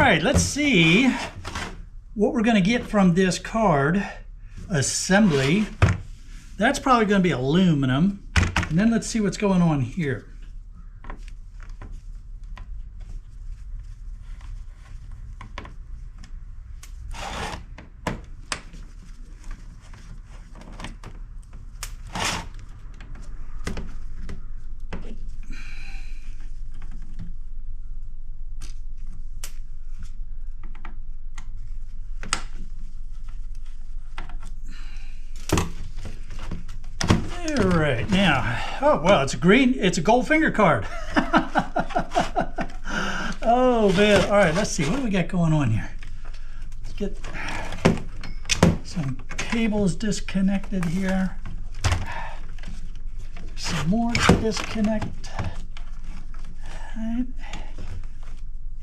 right, let's see what we're going to get from this card. Assembly. That's probably going to be aluminum. And then let's see what's going on here. All right, now, oh, well, it's a gold finger card. Oh, man. All right, let's see. What do we got going on here? Let's get some cables disconnected here. Some more to disconnect. Right.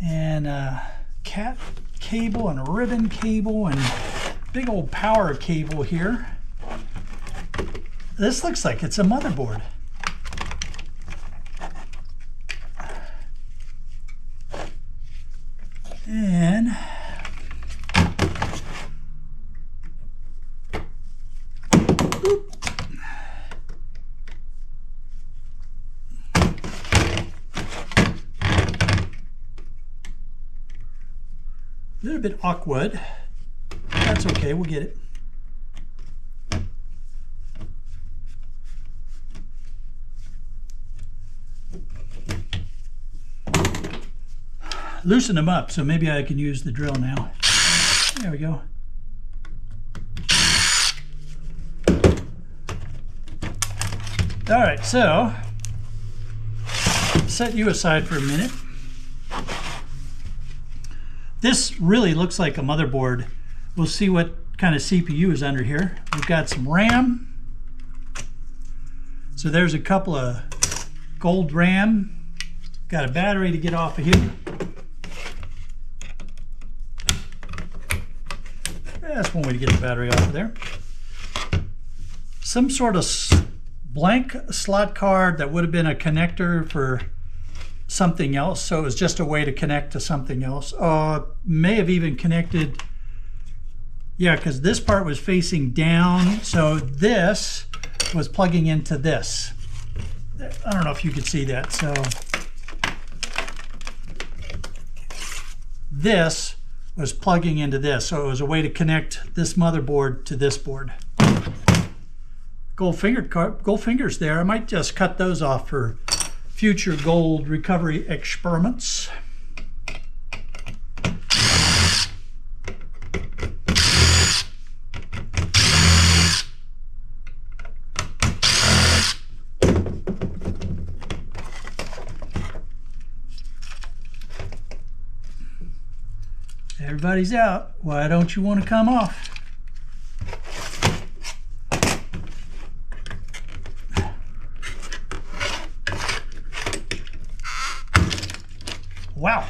And a cat cable and a ribbon cable and big old power cable here. This looks like it's a motherboard. And a little bit awkward. That's okay, we'll get it. Loosen them up, so maybe I can use the drill now. There we go. All right, so set you aside for a minute. This really looks like a motherboard. We'll see what kind of CPU is under here. We've got some RAM. So there's a couple of gold RAM. Got a battery to get off of here. That's one way to get the battery off of there. Some sort of blank slot card that would have been a connector for something else. So it was just a way to connect to something else. May have even connected, yeah, because this part was facing down. So this was plugging into this. I don't know if you could see that. So this was plugging into this, so it was a way to connect this motherboard to this board. Gold fingers there. I might just cut those off for future gold recovery experiments. Everybody's out. Why don't you want to come off? Wow.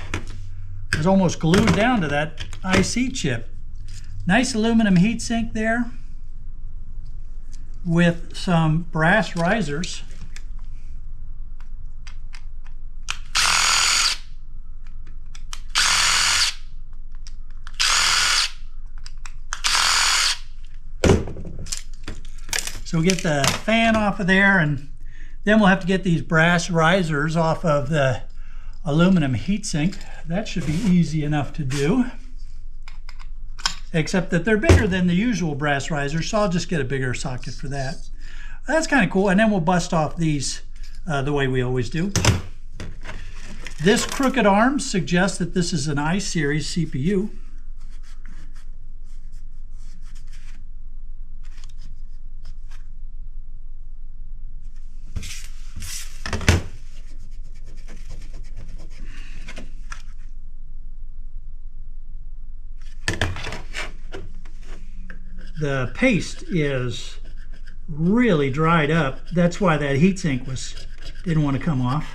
It was almost glued down to that IC chip. Nice aluminum heatsink there with some brass risers. So we'll get the fan off of there, and then we'll have to get these brass risers off of the aluminum heatsink. That should be easy enough to do, except that they're bigger than the usual brass risers, so I'll just get a bigger socket for that. That's kind of cool, and then we'll bust off these the way we always do. This crooked arm suggests that this is an I-series CPU. The paste is really dried up. That's why that heatsink didn't want to come off.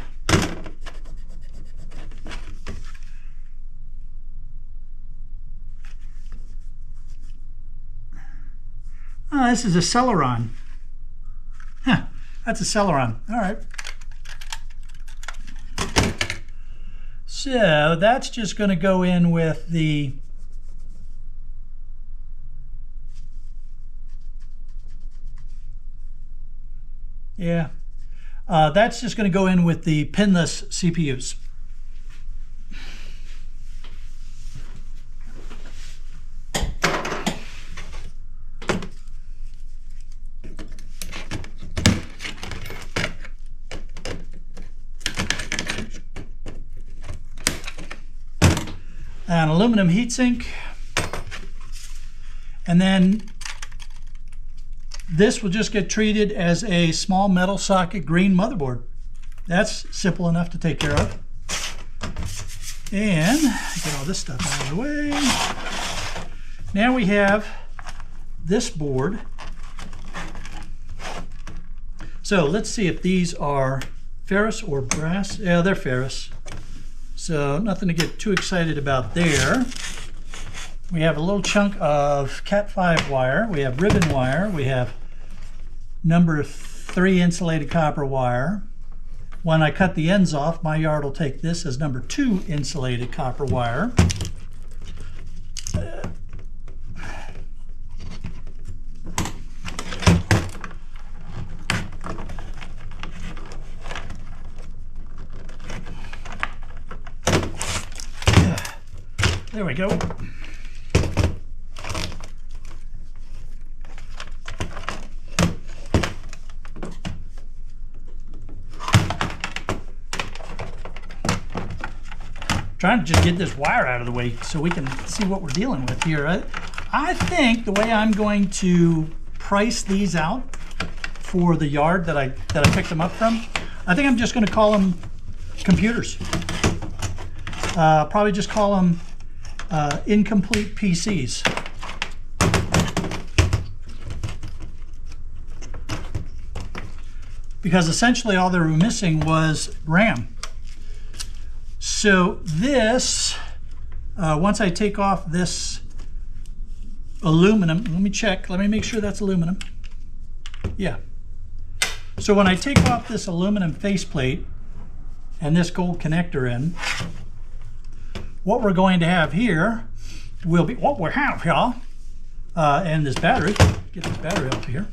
Oh, this is a Celeron. Huh, that's a Celeron. All right. So that's just going to go in with the that's just going to go in with the pinless CPUs. An aluminum heatsink, and then this will just get treated as a small metal socket green motherboard. That's simple enough to take care of. And get all this stuff out of the way. Now we have this board. So let's see if these are ferrous or brass. Yeah, they're ferrous. So nothing to get too excited about there. We have a little chunk of Cat5 wire. We have ribbon wire. We have number 3 insulated copper wire. When I cut the ends off, my yard will take this as number 2 insulated copper wire. There we go. Trying to just get this wire out of the way so we can see what we're dealing with here. I think the way I'm going to price these out for the yard that I picked them up from, I think I'm just going to call them computers. Probably just call them incomplete PCs. Because essentially all they were missing was RAM. So this, once I take off this aluminum, let me check, let me make sure that's aluminum. Yeah. So when I take off this aluminum faceplate and this gold connector in, what we're going to have here will be what we have here, and this battery. Get this battery off here.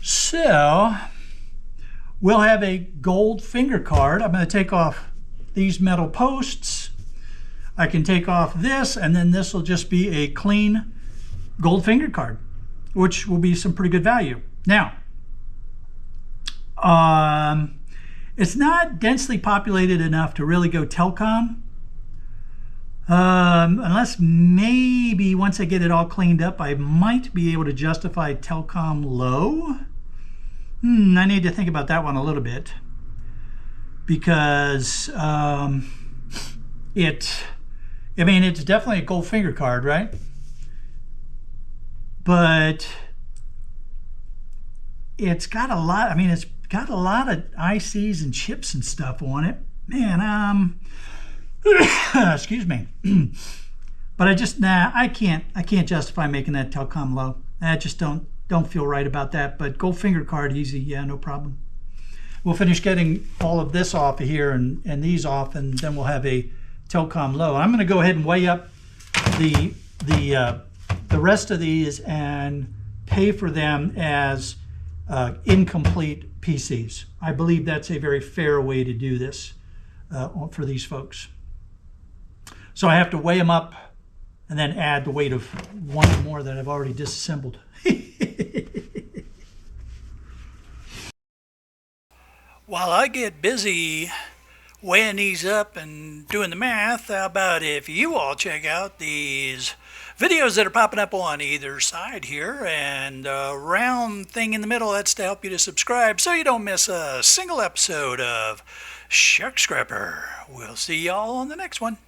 So we'll have a gold finger card. I'm going to take off these metal posts. I can take off this, and then this will just be a clean gold finger card, which will be some pretty good value. Now, it's not densely populated enough to really go telecom, unless maybe once I get it all cleaned up, I might be able to justify telecom low. I need to think about that one a little bit, because it's definitely a gold finger card, right? But it's got a lot, it's got a lot of ICs and chips and stuff on it. Man, excuse me. But I can't justify making that telecom low. I just don't feel right about that. But gold finger card, easy, yeah, no problem. We'll finish getting all of this off of here and these off, and then we'll have a telecom low. I'm going to go ahead and weigh up the rest of these and pay for them as incomplete PCs. I believe that's a very fair way to do this for these folks. So I have to weigh them up and then add the weight of one more that I've already disassembled. While I get busy weighing these up and doing the math, how about if you all check out these videos that are popping up on either side here, and a round thing in the middle, that's to help you to subscribe so you don't miss a single episode of Shark Scrapper. We'll see y'all on the next one.